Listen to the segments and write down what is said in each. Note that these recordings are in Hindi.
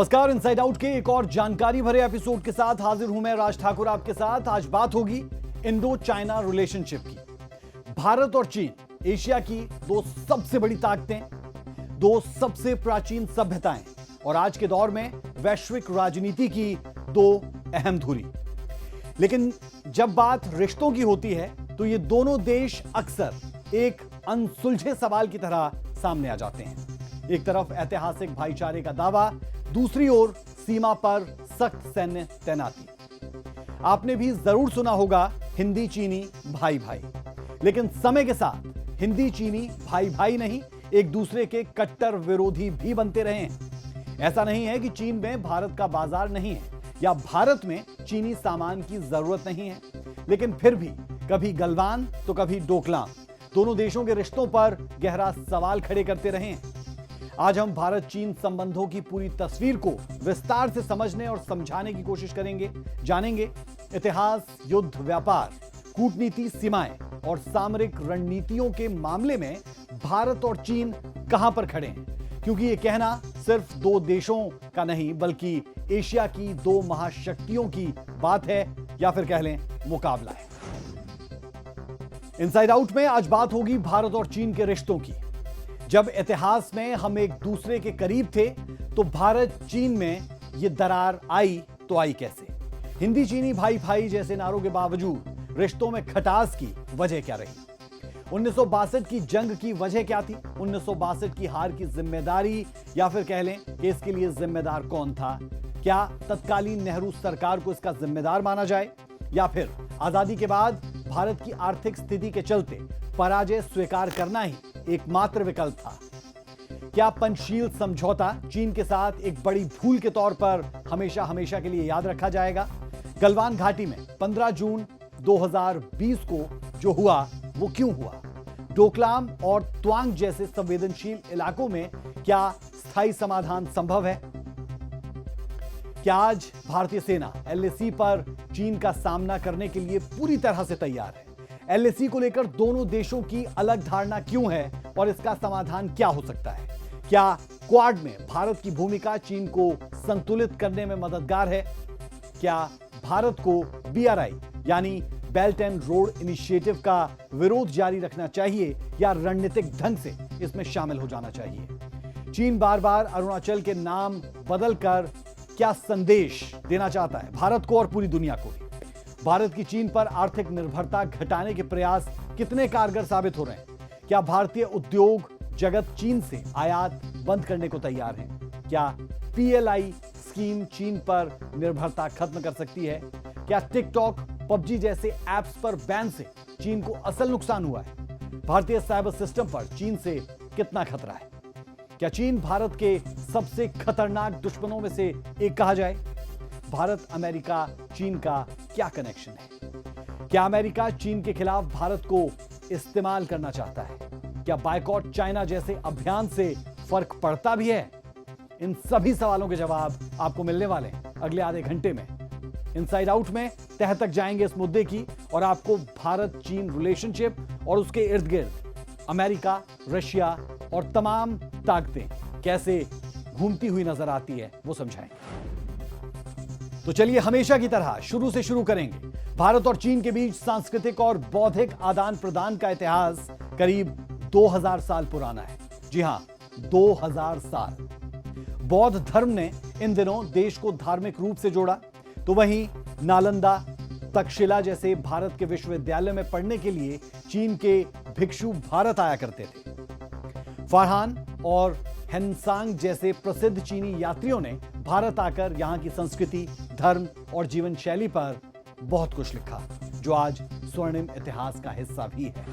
नमस्कार, इनसाइड आउट के एक और जानकारी भरे एपिसोड के साथ हाजिर हूं मैं राज ठाकुर आपके साथ। आज बात होगी इंडो चाइना रिलेशनशिप की। भारत और चीन एशिया की दो सबसे बड़ी ताकतें, दो सबसे प्राचीन सभ्यताएं और आज के दौर में वैश्विक राजनीति की दो अहम धुरी। लेकिन जब बात रिश्तों की होती है तो ये दोनों देश अक्सर एक अनसुलझे सवाल की तरह सामने आ जाते हैं। एक तरफ ऐतिहासिक भाईचारे का दावा, दूसरी ओर सीमा पर सख्त सैन्य तैनाती। आपने भी जरूर सुना होगा हिंदी चीनी भाई भाई, लेकिन समय के साथ हिंदी चीनी भाई भाई नहीं, एक दूसरे के कट्टर विरोधी भी बनते रहे हैं। ऐसा नहीं है कि चीन में भारत का बाजार नहीं है या भारत में चीनी सामान की जरूरत नहीं है, लेकिन फिर भी कभी गलवान तो कभी डोकलाम दोनों देशों के रिश्तों पर गहरा सवाल खड़े करते रहे हैं। आज हम भारत चीन संबंधों की पूरी तस्वीर को विस्तार से समझने और समझाने की कोशिश करेंगे। जानेंगे इतिहास, युद्ध, व्यापार, कूटनीति, सीमाएं और सामरिक रणनीतियों के मामले में भारत और चीन कहां पर खड़े हैं, क्योंकि यह कहना सिर्फ दो देशों का नहीं बल्कि एशिया की दो महाशक्तियों की बात है, या फिर कह लें मुकाबला है। इनसाइड आउट में आज बात होगी भारत और चीन के रिश्तों की। जब इतिहास में हम एक दूसरे के करीब थे तो भारत चीन में यह दरार आई तो आई कैसे? हिंदी चीनी भाई भाई जैसे नारों के बावजूद रिश्तों में खटास की वजह क्या रही? 1962 की जंग की वजह क्या थी? 1962 की हार की जिम्मेदारी, या फिर कह लें कि इसके लिए जिम्मेदार कौन था? क्या तत्कालीन नेहरू सरकार को इसका जिम्मेदार माना जाए, या फिर आजादी के बाद भारत की आर्थिक स्थिति के चलते पराजय स्वीकार करना ही एकमात्र विकल्प था? क्या पंचशील समझौता चीन के साथ एक बड़ी भूल के तौर पर हमेशा हमेशा के लिए याद रखा जाएगा? गलवान घाटी में 15 जून 2020 को जो हुआ वो क्यों हुआ? डोकलाम और त्वांग जैसे संवेदनशील इलाकों में क्या स्थायी समाधान संभव है? क्या आज भारतीय सेना एलएसी पर चीन का सामना करने के लिए पूरी तरह से तैयार है? एलएसी को लेकर दोनों देशों की अलग धारणा क्यों है और इसका समाधान क्या हो सकता है? क्या क्वाड में भारत की भूमिका चीन को संतुलित करने में मददगार है? क्या भारत को बीआरआई यानी बेल्ट एंड रोड इनिशिएटिव का विरोध जारी रखना चाहिए या रणनीतिक ढंग से इसमें शामिल हो जाना चाहिए? चीन बार बार अरुणाचल के नाम बदलकर क्या संदेश देना चाहता है भारत को और पूरी दुनिया को? भारत की चीन पर आर्थिक निर्भरता घटाने के प्रयास कितने कारगर साबित हो रहे हैं? क्या भारतीय उद्योग जगत चीन से आयात बंद करने को तैयार है? क्या पीएलआई स्कीम चीन पर निर्भरता खत्म कर सकती है? क्या टिकटॉक, पबजी जैसे एप्स पर बैन से चीन को असल नुकसान हुआ है? भारतीय साइबर सिस्टम पर चीन से कितना खतरा है? क्या चीन भारत के सबसे खतरनाक दुश्मनों में से एक कहा जाए? भारत अमेरिका चीन का क्या कनेक्शन है? क्या अमेरिका चीन के खिलाफ भारत को इस्तेमाल करना चाहता है? क्या बायकॉट चाइना जैसे अभियान से फर्क पड़ता भी है? इन सभी सवालों के जवाब आपको मिलने वाले हैं अगले आधे घंटे में। इनसाइड आउट में तह तक जाएंगे इस मुद्दे की और आपको भारत चीन रिलेशनशिप और उसके इर्द गिर्द अमेरिका, रशिया और तमाम ताकतें कैसे घूमती हुई नजर आती है वो समझाएंगे। तो चलिए हमेशा की तरह शुरू से शुरू करेंगे। भारत और चीन के बीच सांस्कृतिक और बौद्धिक आदान प्रदान का इतिहास करीब 2000 साल पुराना है। जी हां, 2000 साल। बौद्ध धर्म ने इन दिनों देश को धार्मिक रूप से जोड़ा, तो वहीं नालंदा, तक्षशिला जैसे भारत के विश्वविद्यालय में पढ़ने के लिए चीन के भिक्षु भारत आया करते थे। फरहान और हेनसांग जैसे प्रसिद्ध चीनी यात्रियों ने भारत आकर यहां की संस्कृति, धर्म और जीवन शैली पर बहुत कुछ लिखा, जो आज स्वर्णिम इतिहास का हिस्सा भी है।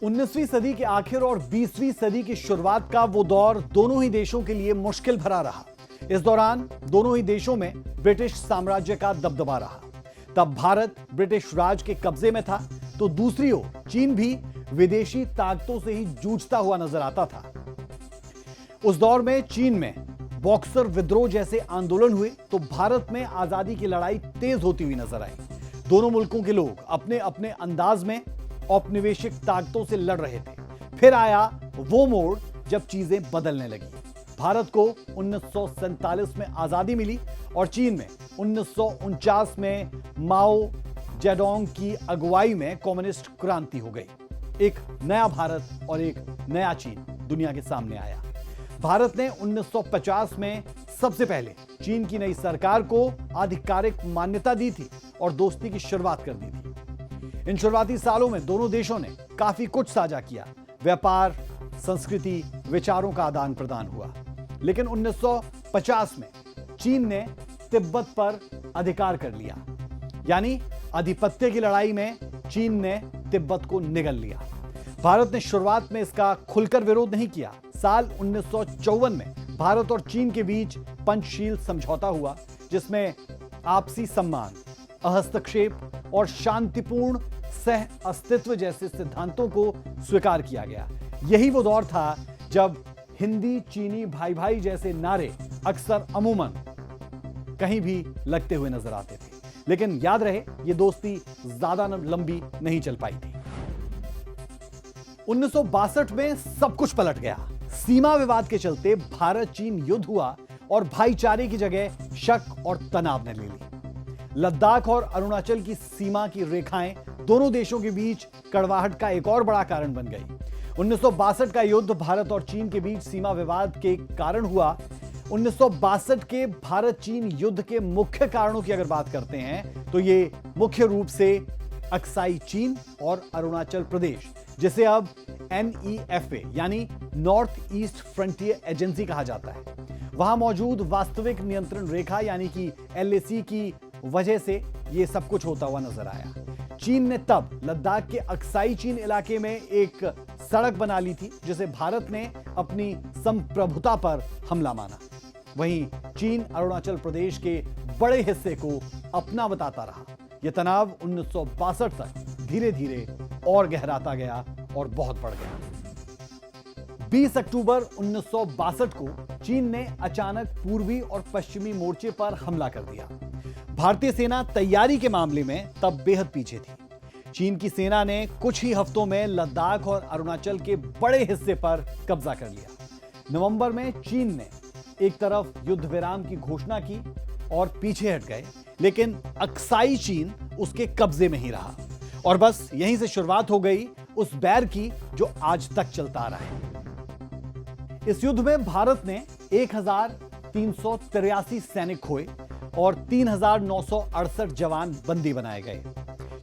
19वीं सदी के आखिर और 20वीं सदी की शुरुआत का वो दौर दोनों ही देशों के लिए मुश्किल भरा रहा। इस दौरान दोनों ही देशों में ब्रिटिश साम्राज्य का दबदबा रहा। तब भारत ब्रिटिश राज के कब्जे में था, तो दूसरी ओर चीन भी विदेशी ताकतों से ही जूझता हुआ नजर आता था। उस दौर में चीन में बॉक्सर विद्रोह जैसे आंदोलन हुए तो भारत में आजादी की लड़ाई तेज होती हुई नजर आई। दोनों मुल्कों के लोग अपने अपने अंदाज में औपनिवेशिक ताकतों से लड़ रहे थे। फिर आया वो मोड़ जब चीजें बदलने लगी। भारत को 1947 में आजादी मिली और चीन में 1949 में माओ जेडोंग की अगुवाई में कम्युनिस्ट क्रांति हो गई। एक नया भारत और एक नया चीन दुनिया के सामने आया। भारत ने 1950 में सबसे पहले चीन की नई सरकार को आधिकारिक मान्यता दी थी और दोस्ती की शुरुआत कर दी थी। इन शुरुआती सालों में दोनों देशों ने काफी कुछ साझा किया। व्यापार, संस्कृति, विचारों का आदान प्रदान हुआ। लेकिन 1950 में चीन ने तिब्बत पर अधिकार कर लिया, यानी आधिपत्य की लड़ाई में चीन ने तिब्बत को निगल लिया। भारत ने शुरुआत में इसका खुलकर विरोध नहीं किया। साल 1954 में भारत और चीन के बीच पंचशील समझौता हुआ, जिसमें आपसी सम्मान, हस्तक्षेप और शांतिपूर्ण सह अस्तित्व जैसे सिद्धांतों को स्वीकार किया गया। यही वो दौर था जब हिंदी चीनी भाई भाई जैसे नारे अक्सर अमूमन कहीं भी लगते हुए नजर आते थे। लेकिन याद रहे, ये दोस्ती ज्यादा लंबी नहीं चल पाई थी। 1962 में सब कुछ पलट गया। सीमा विवाद के चलते भारत चीन युद्ध हुआ और भाईचारे की जगह शक और तनाव ने ले ली। लद्दाख और अरुणाचल की सीमा की रेखाएं दोनों देशों के बीच कड़वाहट का एक और बड़ा कारण बन गई। 1962 का युद्ध भारत और चीन के बीच सीमा विवाद के कारण हुआ। 1962 के भारत चीन युद्ध के मुख्य कारणों की अगर बात करते हैं तो ये मुख्य रूप से अक्साई चीन और अरुणाचल प्रदेश, जिसे अब NEFA यानी नॉर्थ ईस्ट फ्रंटियर एजेंसी कहा जाता है, वहां मौजूद वास्तविक नियंत्रण रेखा यानी कि LAC की वजह से यह सब कुछ होता हुआ नजर आया। चीन ने तब लद्दाख के अक्साई चीन इलाके में एक सड़क बना ली थी, जिसे भारत ने अपनी संप्रभुता पर हमला माना। वहीं चीन अरुणाचल प्रदेश के बड़े हिस्से को अपना बताता रहा। यह तनाव 1962 तक धीरे धीरे और गहराता गया और बहुत बढ़ गया। 20 अक्टूबर 1962 को चीन ने अचानक पूर्वी और पश्चिमी मोर्चे पर हमला कर दिया। भारतीय सेना तैयारी के मामले में तब बेहद पीछे थी। चीन की सेना ने कुछ ही हफ्तों में लद्दाख और अरुणाचल के बड़े हिस्से पर कब्जा कर लिया। नवंबर में चीन ने एक तरफ युद्ध विराम की घोषणा की और पीछे हट गए, लेकिन अक्साई चीन उसके कब्जे में ही रहा और बस यहीं से शुरुआत हो गई उस बैर की जो आज तक चलता आ रहा है। इस युद्ध में भारत ने 1383 सैनिक खोए और 3968 जवान बंदी बनाए गए।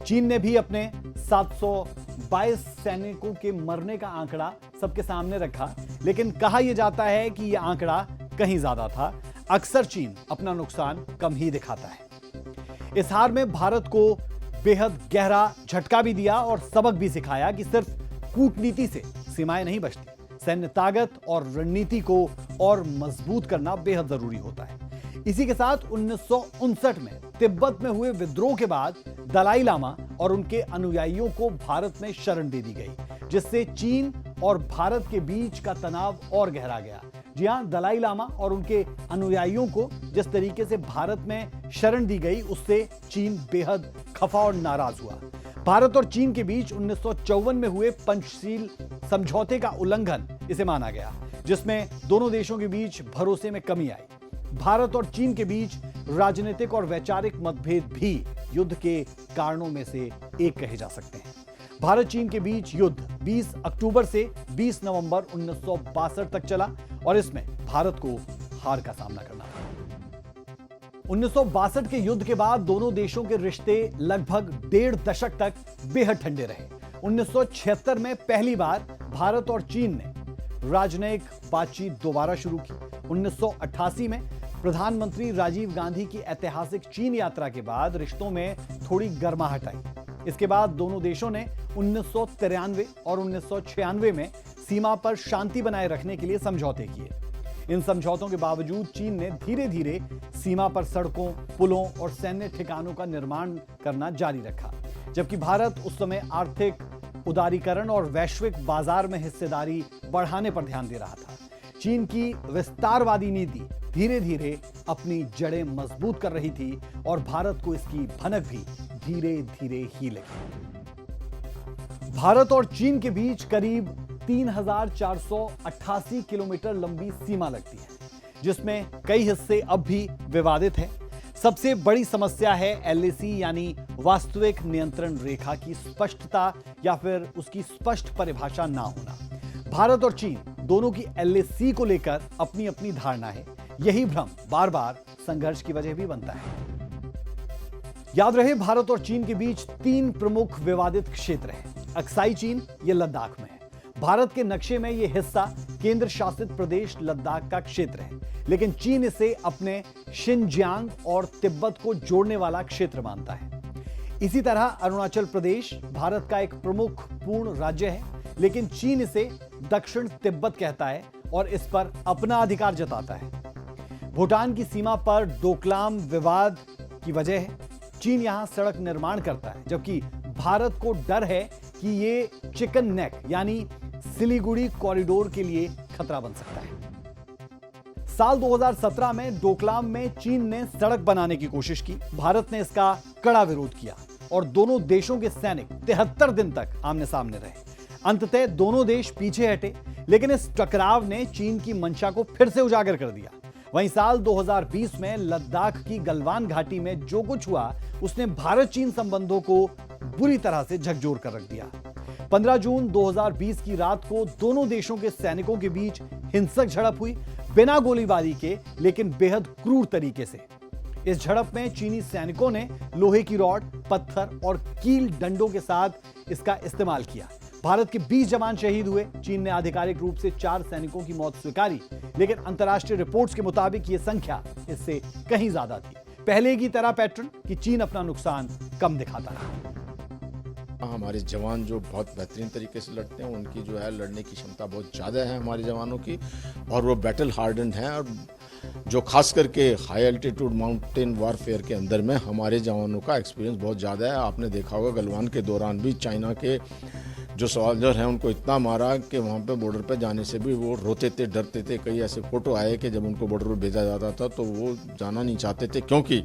चीन ने भी अपने 722 सैनिकों के मरने का आंकड़ा सबके सामने रखा, लेकिन कहा यह जाता है कि यह आंकड़ा कहीं ज्यादा था। अक्सर चीन अपना नुकसान कम ही दिखाता है। इस हार में भारत को बेहद गहरा झटका भी दिया और सबक भी सिखाया कि सिर्फ कूटनीति से सीमाएं नहीं बचती। सैन्य ताकत और रणनीति को और मजबूत करना बेहद जरूरी होता है। इसी के साथ 1959 में तिब्बत में हुए विद्रोह के बाद दलाई लामा और उनके अनुयायियों को भारत में शरण दे दी गई, जिससे चीन और भारत के बीच का तनाव और गहरा गया। जी हां, दलाई लामा और उनके अनुयायियों को जिस तरीके से भारत में शरण दी गई, उससे चीन बेहद खफा और नाराज हुआ। भारत और चीन के बीच 1954 में हुए पंचशील समझौते का उल्लंघन इसे माना गया, जिसमें दोनों देशों के बीच भरोसे में कमी आई। भारत और चीन के बीच राजनीतिक और वैचारिक मतभेद भी युद्ध के कारणों में से एक कहे जा सकते हैं। भारत चीन के बीच युद्ध 20 अक्टूबर से 20 नवंबर 1962 तक चला और इसमें भारत को हार का सामना करना पड़ा। 1962 के युद्ध के बाद दोनों देशों के रिश्ते लगभग 1.5 दशक तक बेहद ठंडे रहे। 1976 में पहली बार भारत और चीन ने राजनयिक बातचीत दोबारा शुरू की। 1988 में प्रधानमंत्री राजीव गांधी की ऐतिहासिक चीन यात्रा के बाद रिश्तों में थोड़ी गर्माहट आई। इसके बाद दोनों देशों ने 1993 और 1996 में सीमा पर शांति बनाए रखने के लिए समझौते किए। इन समझौतों के बावजूद चीन ने धीरे धीरे सीमा पर सड़कों, पुलों और सैन्य ठिकानों का निर्माण करना जारी रखा, जबकि भारत उस समय आर्थिक उदारीकरण और वैश्विक बाजार में हिस्सेदारी बढ़ाने पर ध्यान दे रहा था। चीन की विस्तारवादी नीति धीरे धीरे अपनी जड़ें मजबूत कर रही थी और भारत को इसकी भनक भी धीरे धीरे ही लगी। भारत और चीन के बीच करीब 3,488 किलोमीटर लंबी सीमा लगती है, जिसमें कई हिस्से अब भी विवादित हैं। सबसे बड़ी समस्या है एलएसी यानी वास्तविक नियंत्रण रेखा की स्पष्टता या फिर उसकी स्पष्ट परिभाषा ना होना। भारत और चीन दोनों की एलएसी को लेकर अपनी अपनी धारणा है। यही भ्रम बार बार संघर्ष की वजह भी बनता है। याद रहे, भारत और चीन के बीच 3 प्रमुख विवादित क्षेत्र हैं। अक्साई चीन ये लद्दाख में है। भारत के नक्शे में यह हिस्सा केंद्र शासित प्रदेश लद्दाख का क्षेत्र है, लेकिन चीन इसे अपने शिनजियांग और तिब्बत को जोड़ने वाला क्षेत्र मानता है। इसी तरह अरुणाचल प्रदेश भारत का एक प्रमुख पूर्ण राज्य है, लेकिन चीन इसे दक्षिण तिब्बत कहता है और इस पर अपना अधिकार जताता है। भूटान की सीमा पर डोकलाम विवाद की वजह है। चीन यहां सड़क निर्माण करता है, जबकि भारत को डर है कि ये चिकन नेक यानी सिलीगुड़ी कॉरिडोर के लिए खतरा बन सकता है। साल 2017 में डोकलाम में चीन ने सड़क बनाने की कोशिश की। भारत ने इसका कड़ा विरोध किया और दोनों देशों के सैनिक 73 दिन तक आमने सामने रहे। अंततः दोनों देश पीछे हटे, लेकिन इस टकराव ने चीन की मंशा को फिर से उजागर कर दिया। वहीं साल 2020 में लद्दाख की गलवान घाटी में जो कुछ हुआ, उसने भारत चीन संबंधों को बुरी तरह से झकझोर कर रख दिया। 15 जून 2020 की रात को दोनों देशों के सैनिकों के बीच हिंसक झड़प हुई, बिना गोलीबारी के लेकिन बेहद क्रूर तरीके से। इस झड़प में चीनी सैनिकों ने लोहे की रॉड, पत्थर और कील डंडों के साथ इसका इस्तेमाल किया। भारत के 20 जवान शहीद हुए। चीन ने आधिकारिक रूप से 4 सैनिकों की मौत स्वीकारी, लेकिन अंतर्राष्ट्रीय रिपोर्ट्स के मुताबिक यह संख्या इससे कहीं ज्यादा थी। पहले की तरह पैटर्न कि चीन अपना नुकसान कम दिखाता रहा। हमारे जवान जो बहुत बेहतरीन तरीके से लड़ते हैं, उनकी जो है लड़ने की क्षमता बहुत ज़्यादा है हमारे जवानों की, और वो बैटल हार्डन्ड हैं। और जो खास करके हाई एल्टीट्यूड माउंटेन वारफेयर के अंदर में हमारे जवानों का एक्सपीरियंस बहुत ज़्यादा है। आपने देखा होगा गलवान के दौरान भी चाइना के जो सोल्जर हैं उनको इतना मारा कि वहाँ पे बॉर्डर पे जाने से भी वो रोते थे, डरते थे। कई ऐसे फोटो आए कि जब उनको बॉर्डर पर भेजा जाता था तो वो जाना नहीं चाहते थे, क्योंकि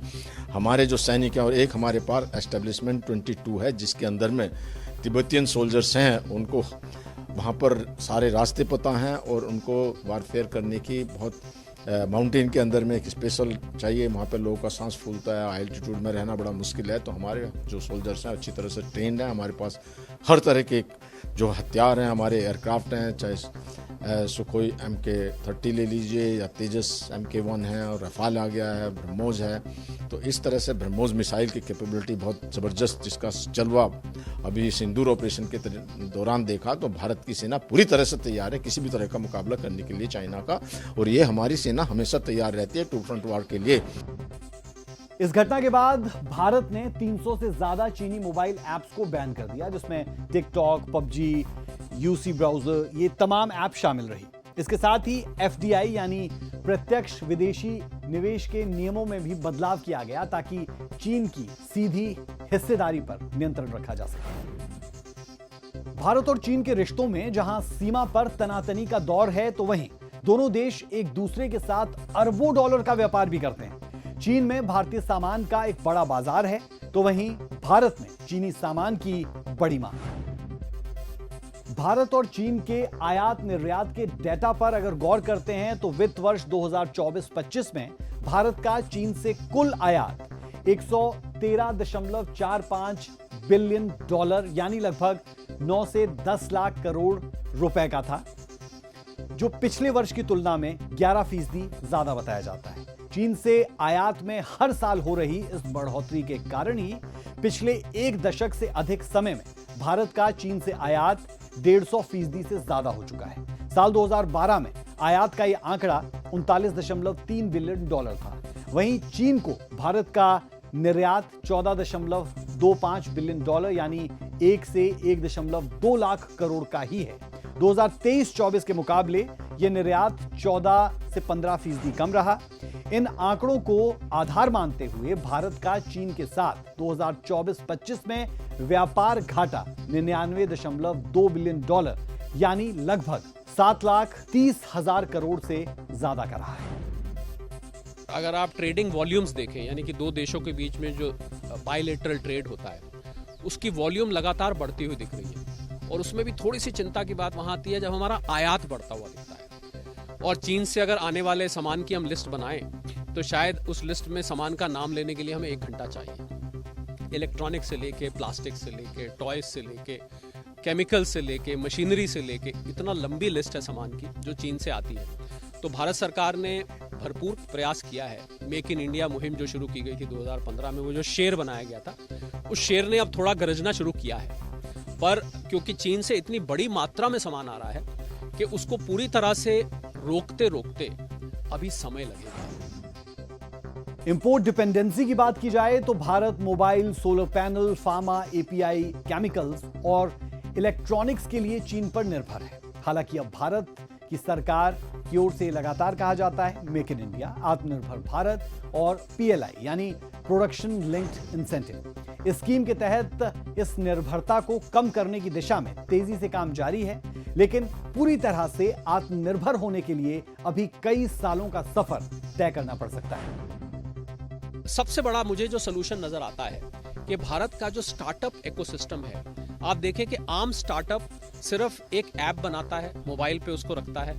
हमारे जो सैनिक हैं, और एक हमारे पास एस्टेब्लिशमेंट 22 है जिसके अंदर में तिब्बतियन सोल्जर्स हैं, उनको वहाँ पर सारे रास्ते पता हैं और उनको वारफेयर करने की बहुत माउंटेन के अंदर में एक स्पेशल चाहिए। वहाँ पे लोगों का सांस फूलता है, एल्टीट्यूड में रहना बड़ा मुश्किल है। तो हमारे जो सोल्जर्स हैं अच्छी तरह से ट्रेंड हैं। हमारे पास हर तरह के जो हथियार हैं, हमारे एयरक्राफ्ट हैं, चाहे सुखोई MK-30 ले लीजिए या तेजस MK-1 है, और रफाल आ गया है, ब्रह्मोस है। तो इस तरह से ब्रह्मोस मिसाइल की कैपेबिलिटी बहुत ज़बरदस्त, जिसका जलवा अभी सिंदूर ऑपरेशन के दौरान देखा। तो भारत की सेना पूरी तरह से तैयार है किसी भी तरह का मुकाबला करने के लिए चाइना का, और ये हमारी सेना हमेशा तैयार रहती है टू फ्रंट वार के लिए। इस घटना के बाद भारत ने 300 से ज्यादा चीनी मोबाइल ऐप्स को बैन कर दिया, जिसमें टिकटॉक, पबजी, यूसी ब्राउजर, ये तमाम ऐप शामिल रही। इसके साथ ही FDI यानी प्रत्यक्ष विदेशी निवेश के नियमों में भी बदलाव किया गया, ताकि चीन की सीधी हिस्सेदारी पर नियंत्रण रखा जा सके। भारत और चीन के रिश्तों में जहां सीमा पर तनातनी का दौर है, तो वहीं दोनों देश एक दूसरे के साथ अरबों डॉलर का व्यापार भी करते हैं। चीन में भारतीय सामान का एक बड़ा बाजार है, तो वहीं भारत में चीनी सामान की बड़ी मांग है। भारत और चीन के आयात निर्यात के डेटा पर अगर गौर करते हैं, तो वित्त वर्ष 2024-25 में भारत का चीन से कुल आयात 113.45 बिलियन डॉलर यानी लगभग 9 से 10 लाख करोड़ रुपए का था, जो पिछले वर्ष की तुलना में 11% ज्यादा बताया जाता है। चीन से आयात में हर साल हो रही इस बढ़ोतरी के कारण ही पिछले 1 दशक से अधिक समय में भारत का चीन से आयात 150% से ज्यादा हो चुका है। साल 2012 में आयात का यह आंकड़ा 39.3 बिलियन डॉलर था। वहीं चीन को भारत का निर्यात 14.25 बिलियन डॉलर यानी 1 से 1.2 लाख करोड़ का ही है। 2023-24 के मुकाबले यह निर्यात 14 से 15% कम रहा। इन आंकड़ों को आधार मानते हुए भारत का चीन के साथ 2024-25 में व्यापार घाटा 99.2 बिलियन डॉलर यानी लगभग 7,30,000 करोड़ से ज्यादा का रहा है। अगर आप ट्रेडिंग वॉल्यूम्स देखें, यानी कि दो देशों के बीच में जो बायलैटरल ट्रेड होता है, उसकी वॉल्यूम लगातार बढ़ती हुई दिख रही है। और उसमें भी थोड़ी सी चिंता की बात वहाँ आती है जब हमारा आयात बढ़ता हुआ दिखता है। और चीन से अगर आने वाले सामान की हम लिस्ट बनाएं तो शायद उस लिस्ट में सामान का नाम लेने के लिए हमें 1 घंटा चाहिए। इलेक्ट्रॉनिक से लेके, प्लास्टिक से लेके, टॉयज से लेके, केमिकल से लेके, मशीनरी से लेके, इतना लंबी लिस्ट है सामान की जो चीन से आती है। तो भारत सरकार ने भरपूर प्रयास किया है। मेक इन इंडिया मुहिम जो शुरू की गई थी 2015 में, वो जो शेर बनाया गया था, उस शेर ने अब थोड़ा गरजना शुरू किया है। पर क्योंकि चीन से इतनी बड़ी मात्रा में सामान आ रहा है कि उसको पूरी तरह से रोकते रोकते अभी समय लगेगा। इंपोर्ट डिपेंडेंसी की बात की जाए तो Bharat mobile, solar panel, pharma, API, chemicals और इलेक्ट्रॉनिक्स के लिए चीन पर निर्भर है। हालांकि अब भारत की सरकार की ओर से लगातार कहा जाता है मेक इन इंडिया, आत्मनिर्भर भारत और पीएलआई यानी प्रोडक्शन लिंक्ड इंसेंटिव। इस स्कीम के तहत इस निर्भरता को कम करने की दिशा में तेजी से काम जारी है, लेकिन पूरी तरह से आत्मनिर्भर होने के लिए अभी कई सालों का सफर तय करना पड़ सकता है। सबसे बड़ा मुझे जो सोल्यूशन नजर आता है कि भारत का जो स्टार्टअप इकोसिस्टम है, आप देखें कि आम स्टार्टअप सिर्फ एक ऐप बनाता है, मोबाइल पे उसको रखता है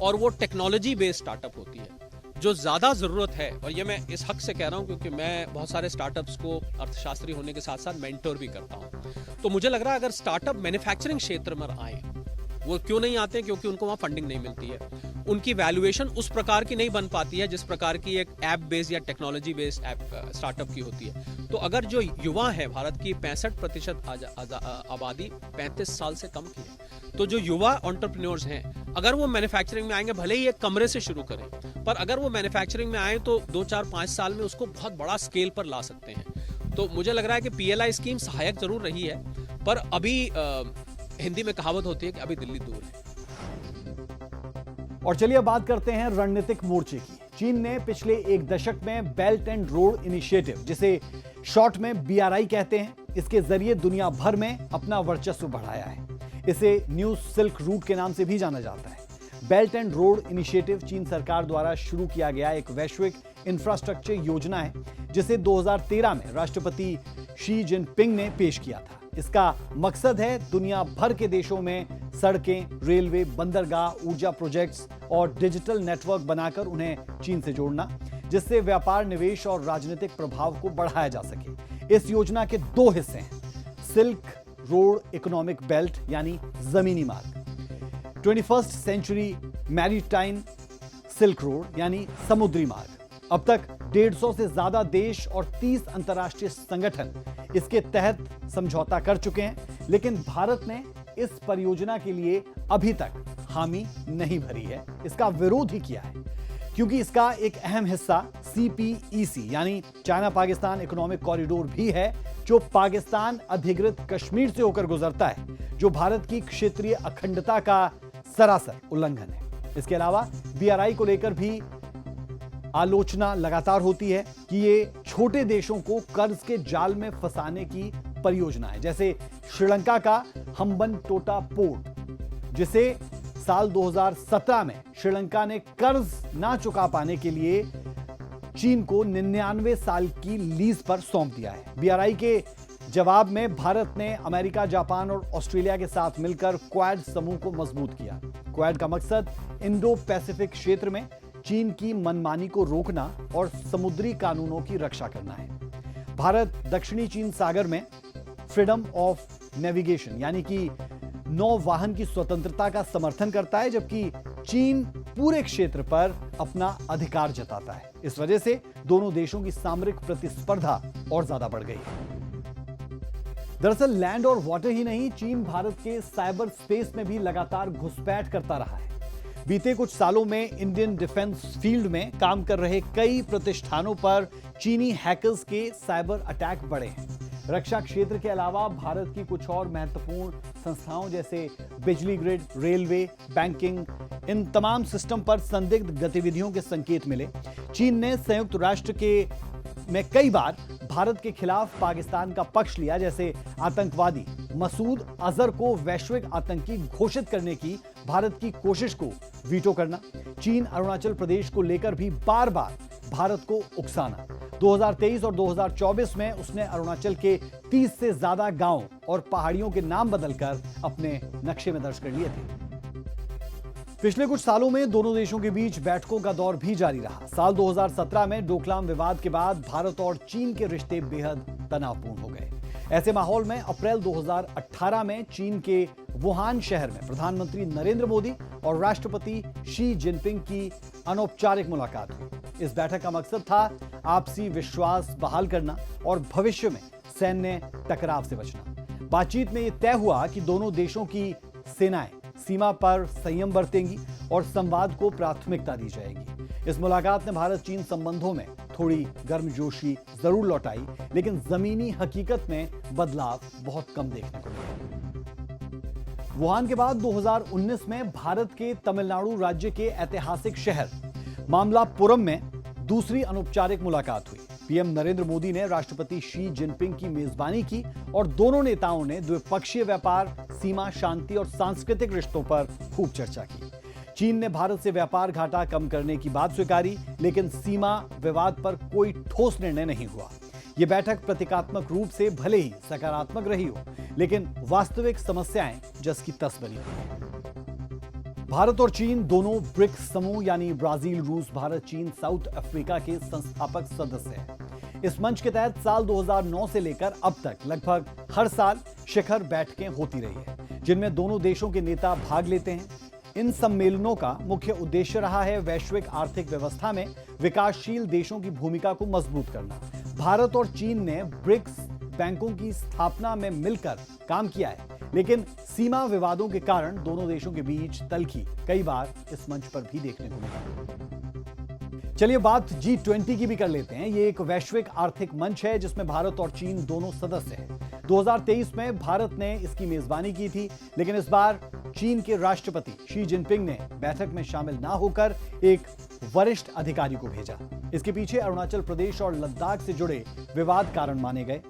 और वो टेक्नोलॉजी बेस्ड स्टार्टअप होती है। जो ज्यादा जरूरत है, और ये मैं इस हक से कह रहा हूं क्योंकि मैं बहुत सारे स्टार्टअप्स को अर्थशास्त्री होने के साथ साथ मेंटर भी करता हूं, तो मुझे लग रहा है अगर स्टार्टअप मैन्युफैक्चरिंग क्षेत्र में आए, वो क्यों नहीं आते? क्योंकि उनको वहां फंडिंग नहीं मिलती है, उनकी वैल्यूएशन उस प्रकार की नहीं बन पाती है जिस प्रकार की एक ऐप बेस्ड या टेक्नोलॉजी बेस्ड ऐप स्टार्टअप की होती है। तो अगर जो युवा है, भारत की 65% आबादी 35 साल से कम की है, तो जो युवा एंटरप्रेन्योर्स हैं, अगर वो मैन्युफैक्चरिंग में आएंगे, भले ही एक कमरे से शुरू करें, पर अगर वो मैन्युफैक्चरिंग में आए तो 2, 4, 5 साल में उसको बहुत बड़ा स्केल पर ला सकते हैं। तो मुझे लग रहा है कि पीएलआई स्कीम सहायक जरूर रही है, पर अभी हिंदी में कहावत होती है कि अभी दिल्ली दूर है। और चलिए अब बात करते हैं रणनीतिक मोर्चे की। चीन ने पिछले 1 दशक में बेल्ट एंड रोड इनिशिएटिव, जिसे शॉर्ट में बीआरआई कहते हैं, इसके जरिए दुनिया भर में अपना वर्चस्व बढ़ाया है। इसे न्यू सिल्क रूट के नाम से भी जाना जाता है। बेल्ट एंड रोड इनिशिएटिव चीन सरकार द्वारा शुरू किया गया एक वैश्विक इंफ्रास्ट्रक्चर योजना है, जिसे 2013 में राष्ट्रपति शी जिनपिंग ने पेश किया था। इसका मकसद है दुनिया भर के देशों में सड़कें, रेलवे, बंदरगाह, ऊर्जा प्रोजेक्ट्स और डिजिटल नेटवर्क बनाकर उन्हें चीन से जोड़ना, जिससे व्यापार, निवेश और राजनीतिक प्रभाव को बढ़ाया जा सके। इस योजना के 2 हिस्से हैं, सिल्क रोड इकोनॉमिक बेल्ट यानी जमीनी मार्ग, 21st century maritime silk road यानी समुद्री मार्ग। अब तक 150 से ज्यादा देश और 30 अंतर्राष्ट्रीय संगठन इसके तहत समझौता कर चुके हैं, लेकिन भारत ने इस परियोजना के लिए अभी तक हामी नहीं भरी है, इसका विरोध ही किया है, क्योंकि इसका एक अहम हिस्सा सीपीईसी यानी चाइना पाकिस्तान इकोनॉमिक कॉरिडोर भी है, जो पाकिस्तान अधिकृत कश्मीर से होकर गुजरता है, जो भारत की क्षेत्रीय अखंडता का सरासर उल्लंघन है। इसके अलावा बीआरआई को लेकर भी आलोचना लगातार होती है कि ये छोटे देशों को कर्ज के जाल में फंसाने की परियोजना है, जैसे श्रीलंका का हम्बनटोटा पोर्ट, जिसे साल 2017 में श्रीलंका ने कर्ज ना चुका पाने के लिए चीन को 99 साल की लीज पर सौंप दिया है। बीआरआई के जवाब में भारत ने अमेरिका, जापान और ऑस्ट्रेलिया के साथ मिलकर क्वाड समूह को मजबूत किया। क्वाड का मकसद इंडो पैसिफिक क्षेत्र में चीन की मनमानी को रोकना और समुद्री कानूनों की रक्षा करना है। भारत दक्षिणी चीन सागर में फ्रीडम ऑफ नेविगेशन यानी कि नौवाहन की स्वतंत्रता का समर्थन करता है, जबकि चीन पूरे क्षेत्र पर अपना अधिकार जताता है। इस वजह से दोनों देशों की सामरिक प्रतिस्पर्धा और ज्यादा बढ़ गई है। दरअसल लैंड और वाटर ही नहीं, चीन भारत के साइबर स्पेस में भी लगातार घुसपैठ करता रहा है। बीते कुछ सालों में इंडियन डिफेंस फील्ड में काम कर रहे कई प्रतिष्ठानों पर चीनी हैकर्स के साइबर अटैक बढ़े हैं। रक्षा क्षेत्र के अलावा भारत की कुछ और महत्वपूर्ण संस्थाओं जैसे बिजली ग्रिड, रेलवे, बैंकिंग, इन तमाम सिस्टम पर संदिग्ध गतिविधियों के संकेत मिले। चीन ने संयुक्त राष्ट्र में कई बार भारत के खिलाफ पाकिस्तान का पक्ष लिया, जैसे आतंकवादी मसूद अजहर को वैश्विक आतंकी घोषित करने की भारत की कोशिश को वीटो करना, चीन अरुणाचल प्रदेश को लेकर भी बार बार भारत को उकसाना, 2023 और 2024 में उसने अरुणाचल के 30 से ज्यादा गांव और पहाड़ियों के नाम बदलकर अपने नक्शे में दर्ज कर लिए थे। पिछले कुछ सालों में दोनों देशों के बीच बैठकों का दौर भी जारी रहा। साल 2017 में डोकलाम विवाद के बाद भारत और चीन के रिश्ते बेहद तनावपूर्ण हो गए। ऐसे माहौल में अप्रैल 2018 में चीन के वुहान शहर में प्रधानमंत्री नरेंद्र मोदी और राष्ट्रपति शी जिनपिंग की अनौपचारिक मुलाकात हुई। इस बैठक का मकसद था आपसी विश्वास बहाल करना और भविष्य में सैन्य टकराव से बचना। बातचीत में यह तय हुआ कि दोनों देशों की सेनाएं सीमा पर संयम बरतेंगी और संवाद को प्राथमिकता दी जाएगी। इस मुलाकात ने भारत चीन संबंधों में थोड़ी गर्मजोशी जरूर लौटाई, लेकिन जमीनी हकीकत में बदलाव बहुत कम देखने को मिला। वुहान के बाद 2019 में भारत के तमिलनाडु राज्य के ऐतिहासिक शहर मामल्लापुरम में दूसरी अनौपचारिक मुलाकात हुई। पीएम नरेंद्र मोदी ने राष्ट्रपति शी जिनपिंग की मेजबानी की और दोनों नेताओं ने द्विपक्षीय व्यापार, सीमा शांति और सांस्कृतिक रिश्तों पर खूब चर्चा की। चीन ने भारत से व्यापार घाटा कम करने की बात स्वीकारी, लेकिन सीमा विवाद पर कोई ठोस निर्णय नहीं हुआ। यह बैठक प्रतीकात्मक रूप से भले ही सकारात्मक रही हो, लेकिन वास्तविक समस्याएं जस की तस बनी हुई। भारत और चीन दोनों ब्रिक्स समूह यानी ब्राजील, रूस, भारत, चीन, साउथ अफ्रीका के संस्थापक सदस्य हैं। इस मंच के तहत साल 2009 से लेकर अब तक लगभग हर साल शिखर बैठकें होती रही है, जिनमें दोनों देशों के नेता भाग लेते हैं। इन सम्मेलनों का मुख्य उद्देश्य रहा है वैश्विक आर्थिक व्यवस्था में विकासशील देशों की भूमिका को मजबूत करना। भारत और चीन ने ब्रिक्स बैंकों की स्थापना में मिलकर काम किया है, लेकिन सीमा विवादों के कारण दोनों देशों के बीच तल्खी कई बार इस मंच पर भी देखने को मिला। चलिए बात G20 की भी कर लेते हैं। ये एक वैश्विक आर्थिक मंच है जिसमें भारत और चीन दोनों सदस्य हैं। 2023 में भारत ने इसकी मेजबानी की थी, लेकिन इस बार चीन के राष्ट्रपति शी जिनपिंग ने बैठक में शामिल ना होकर एक वरिष्ठ अधिकारी को भेजा। इसके पीछे अरुणाचल प्रदेश और लद्दाख से जुड़े विवाद कारण माने गए।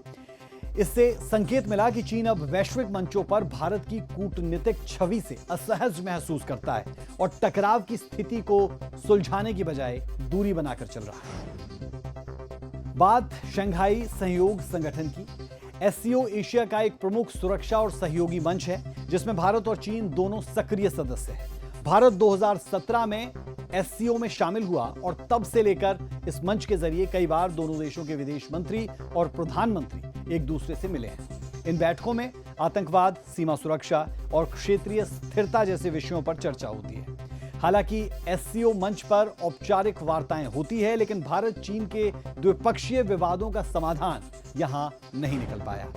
इससे संकेत मिला कि चीन अब वैश्विक मंचों पर भारत की कूटनीतिक छवि से असहज महसूस करता है और टकराव की स्थिति को सुलझाने की बजाय दूरी बनाकर चल रहा है। बात शंघाई सहयोग संगठन की। एससीओ एशिया का एक प्रमुख सुरक्षा और सहयोगी मंच है, जिसमें भारत और चीन दोनों सक्रिय सदस्य हैं। भारत 2017 में एससीओ में शामिल हुआ और तब से लेकर इस मंच के जरिए कई बार दोनों देशों के विदेश मंत्री और प्रधानमंत्री एक दूसरे से मिले हैं। इन बैठकों में आतंकवाद, सीमा सुरक्षा और क्षेत्रीय स्थिरता जैसे विषयों पर चर्चा होती है। हालांकि एससीओ मंच पर औपचारिक वार्ताएं होती है, लेकिन भारत चीन के द्विपक्षीय विवादों का समाधान यहां नहीं निकल पाया।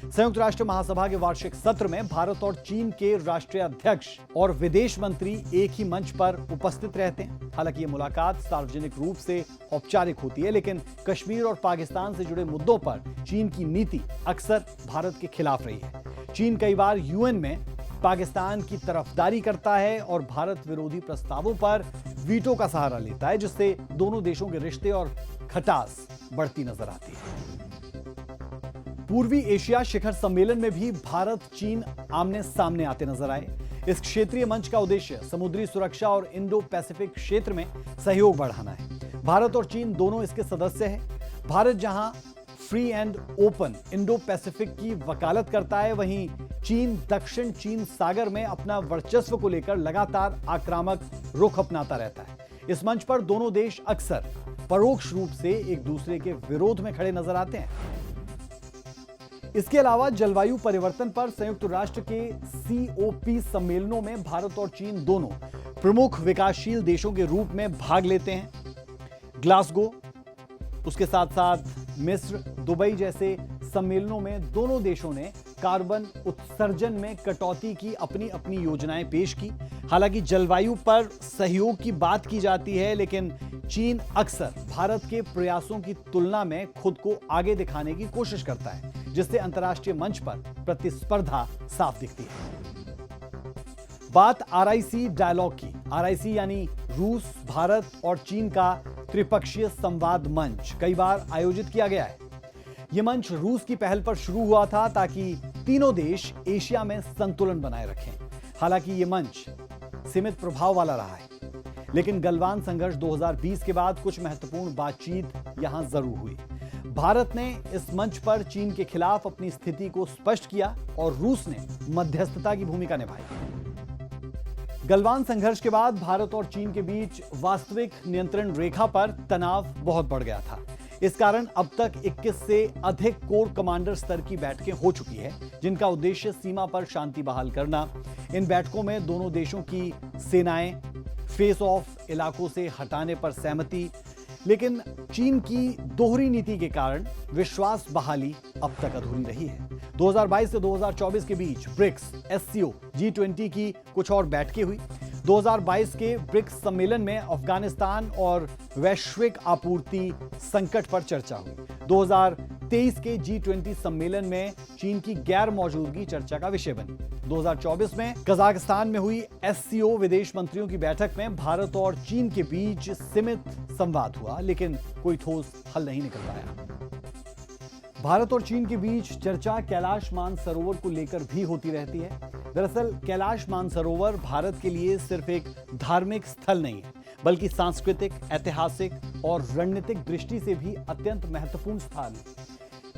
संयुक्त राष्ट्र महासभा के वार्षिक सत्र में भारत और चीन के राष्ट्रीय अध्यक्ष और विदेश मंत्री एक ही मंच पर उपस्थित रहते हैं। हालांकि ये मुलाकात सार्वजनिक रूप से औपचारिक होती है, लेकिन कश्मीर और पाकिस्तान से जुड़े मुद्दों पर चीन की नीति अक्सर भारत के खिलाफ रही है। चीन कई बार यूएन में पाकिस्तान की तरफदारी करता है और भारत विरोधी प्रस्तावों पर वीटो का सहारा लेता है, जिससे दोनों देशों के रिश्ते और खटास बढ़ती नजर आती है। पूर्वी एशिया शिखर सम्मेलन में भी भारत चीन आमने सामने आते नजर आए। इस क्षेत्रीय मंच का उद्देश्य समुद्री सुरक्षा और इंडो पैसिफिक क्षेत्र में सहयोग बढ़ाना है। भारत और चीन दोनों इसके सदस्य हैं। भारत जहां free and open Indo Pacific की वकालत करता है, वहीं चीन दक्षिण चीन सागर में अपना वर्चस्व को लेकर लगातार आक्रामक रुख अपनाता रहता है। इस मंच पर दोनों देश अक्सर परोक्ष रूप से एक दूसरे के विरोध में खड़े नजर आते हैं। इसके अलावा जलवायु परिवर्तन पर संयुक्त राष्ट्र के COP सम्मेलनों में भारत और चीन दोनों प्रमुख विकासशील देशों के रूप में भाग लेते हैं। ग्लासगो, उसके साथ साथ मिस्र, दुबई जैसे सम्मेलनों में दोनों देशों ने कार्बन उत्सर्जन में कटौती की अपनी अपनी योजनाएं पेश की। हालांकि जलवायु पर सहयोग की बात की जाती है, लेकिन चीन अक्सर भारत के प्रयासों की तुलना में खुद को आगे दिखाने की कोशिश करता है, जिससे अंतर्राष्ट्रीय मंच पर प्रतिस्पर्धा साफ दिखती है। बात RIC डायलॉग की। RIC यानी रूस, भारत और चीन का त्रिपक्षीय संवाद मंच कई बार आयोजित किया गया है। यह मंच रूस की पहल पर शुरू हुआ था ताकि तीनों देश एशिया में संतुलन बनाए रखें। हालांकि यह मंच सीमित प्रभाव वाला रहा है। लेकिन गलवान संघर्ष 2020 के बाद कुछ महत्वपूर्ण बातचीत यहां जरूर हुई। भारत ने इस मंच पर चीन के खिलाफ अपनी स्थिति को स्पष्ट किया और रूस ने मध्यस्थता की भूमिका निभाई। गलवान संघर्ष के बाद भारत और चीन के बीच वास्तविक नियंत्रण रेखा पर तनाव बहुत बढ़ गया था। इस कारण अब तक 21 से अधिक कोर कमांडर स्तर की बैठकें हो चुकी है, जिनका उद्देश्य सीमा पर शांति बहाल करना। इन बैठकों में दोनों देशों की सेनाएं फेस ऑफ इलाकों से हटाने पर सहमति, लेकिन चीन की दोहरी नीति के कारण विश्वास बहाली अब तक अधूरी रही है। 2022 से 2024 के बीच ब्रिक्स, SCO, G20 की कुछ और बैठकें हुई। 2022 के ब्रिक्स सम्मेलन में अफगानिस्तान और वैश्विक आपूर्ति संकट पर चर्चा हुई। 2023 के G20 सम्मेलन में चीन की गैर मौजूदगी चर्चा का विषय बनी। 2024 में कजाकिस्तान में हुई SCO विदेश मंत्रियों की बैठक में भारत और चीन के बीच सीमित संवाद हुआ, लेकिन कोई ठोस हल नहीं निकल पाया। भारत और चीन के बीच चर्चा कैलाश मानसरोवर को लेकर भी होती रहती है। दरअसल कैलाश मानसरोवर भारत के लिए सिर्फ एक धार्मिक स्थल नहीं है, बल्कि सांस्कृतिक, ऐतिहासिक और रणनीतिक दृष्टि से भी अत्यंत महत्वपूर्ण स्थान है।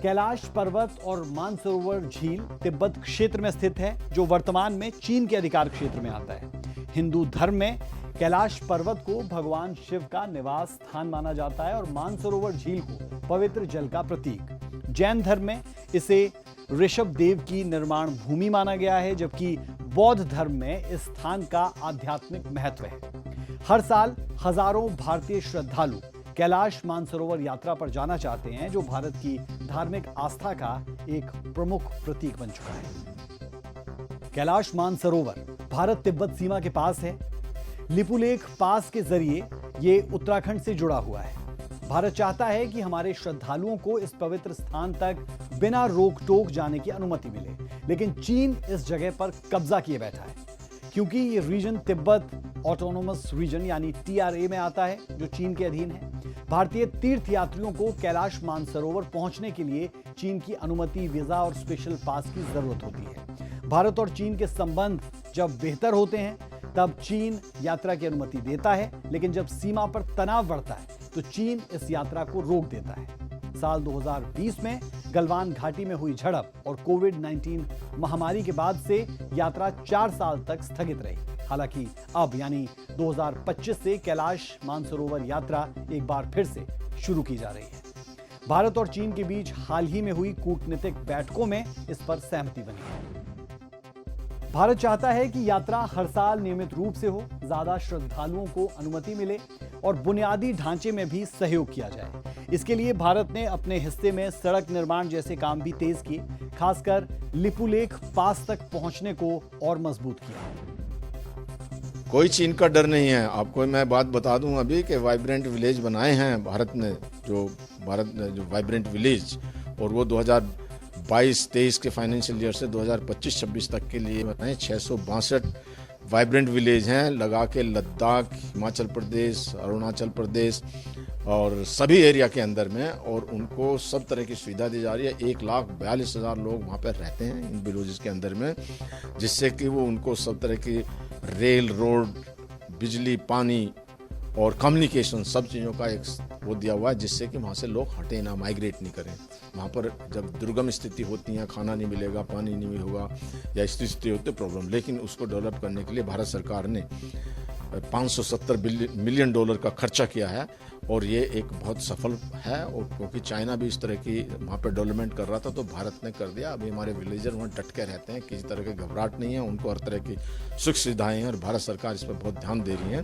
कैलाश पर्वत और मानसरोवर झील तिब्बत क्षेत्र में स्थित है, जो वर्तमान में चीन के अधिकार क्षेत्र में आता है। हिंदू धर्म में कैलाश पर्वत को भगवान शिव का निवास स्थान माना जाता है और मानसरोवर झील को पवित्र जल का प्रतीक। जैन धर्म में इसे ऋषभ देव की निर्माण भूमि माना गया है, जबकि बौद्ध धर्म में इस स्थान का आध्यात्मिक महत्व है। हर साल हजारों भारतीय श्रद्धालु कैलाश मानसरोवर यात्रा पर जाना चाहते हैं, जो भारत की धार्मिक आस्था का एक प्रमुख प्रतीक बन चुका है। कैलाश मानसरोवर भारत तिब्बत सीमा के पास है। लिपुलेख पास के जरिए ये उत्तराखंड से जुड़ा हुआ है। भारत चाहता है कि हमारे श्रद्धालुओं को इस पवित्र स्थान तक बिना रोक टोक जाने की अनुमति मिले, लेकिन चीन इस जगह पर कब्जा किए बैठा है। क्योंकि ये रीजन तिब्बत ऑटोनोमस रीजन यानी TRA में आता है, जो चीन के अधीन है। भारतीय तीर्थयात्रियों को कैलाश मानसरोवर पहुंचने के लिए चीन की अनुमति, वीजा और स्पेशल पास की जरूरत होती है। भारत और चीन के संबंध जब बेहतर होते हैं तब चीन यात्रा की अनुमति देता है, लेकिन जब सीमा पर तनाव बढ़ता है तो चीन इस यात्रा को रोक देता है। साल 2020 में गलवान घाटी में हुई झड़प और कोविड-19 महामारी के बाद से यात्रा 4 साल तक स्थगित रही। हालांकि अब यानी 2025 से कैलाश मानसरोवर यात्रा एक बार फिर से शुरू की जा रही है। भारत और चीन के बीच हाल ही में हुई कूटनीतिक बैठकों में इस पर सहमति बनी है। भारत चाहता है कि यात्रा हर साल नियमित रूप से हो, ज्यादा श्रद्धालुओं को अनुमति मिले और बुनियादी ढांचे में भी सहयोग किया जाए। इसके लिए भारत ने अपने हिस्से में सड़क निर्माण जैसे काम भी तेज किए, खासकर लिपुलेख पास तक पहुंचने को और मजबूत किया। कोई चीन का डर नहीं है। आपको मैं बात बता दूं अभी कि वाइब्रेंट विलेज बनाए हैं भारत ने जो वाइब्रेंट विलेज, और वो 2022-23 के फाइनेंशियल ईयर से 2025-26 तक के लिए बनाए 662 वाइब्रेंट विलेज हैं, लगा के लद्दाख, हिमाचल प्रदेश, अरुणाचल प्रदेश और सभी एरिया के अंदर में, और उनको सब तरह की सुविधा दी जा रही है। 1,42,000 लोग वहाँ पर रहते हैं इन विलेजेस के अंदर में, जिससे कि वो उनको सब तरह की रेल, रोड, बिजली, पानी और कम्युनिकेशन सब चीज़ों का एक वो दिया हुआ है, जिससे कि वहाँ से लोग हटे ना, माइग्रेट नहीं करें। वहाँ पर जब दुर्गम स्थिति होती है, खाना नहीं मिलेगा, पानी नहीं होगा या स्थिति होती है प्रॉब्लम, लेकिन उसको डेवलप करने के लिए भारत सरकार ने $570 मिलियन का खर्चा किया है, और ये एक बहुत सफल है। और क्योंकि चाइना भी इस तरह की वहाँ पर डेवलपमेंट कर रहा था, तो भारत ने कर दिया। अभी हमारे विलेजर वहाँ डट के रहते हैं, किसी तरह की घबराहट नहीं है, उनको हर तरह की सुख सुविधाएं हैं और भारत सरकार इस पर बहुत ध्यान दे रही है।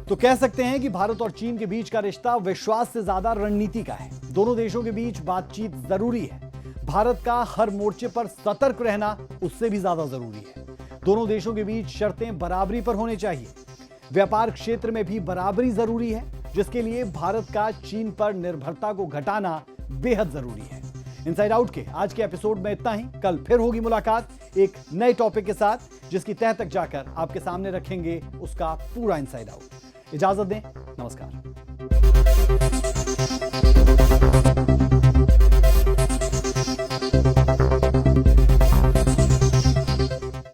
तो कह सकते हैं कि भारत और चीन के बीच का रिश्ता विश्वास से ज्यादा रणनीति का है। दोनों देशों के बीच बातचीत जरूरी है। भारत का हर मोर्चे पर सतर्क रहना उससे भी ज्यादा जरूरी है। दोनों देशों के बीच शर्तें बराबरी पर होनी चाहिए। व्यापार क्षेत्र में भी बराबरी जरूरी है, जिसके लिए भारत का चीन पर निर्भरता को घटाना बेहद जरूरी है। इनसाइड आउट के आज के एपिसोड में इतना ही। कल फिर होगी मुलाकात एक नए टॉपिक के साथ, जिसकी तह तक जाकर आपके सामने रखेंगे उसका पूरा इनसाइड आउट। इजाजत दें, नमस्कार।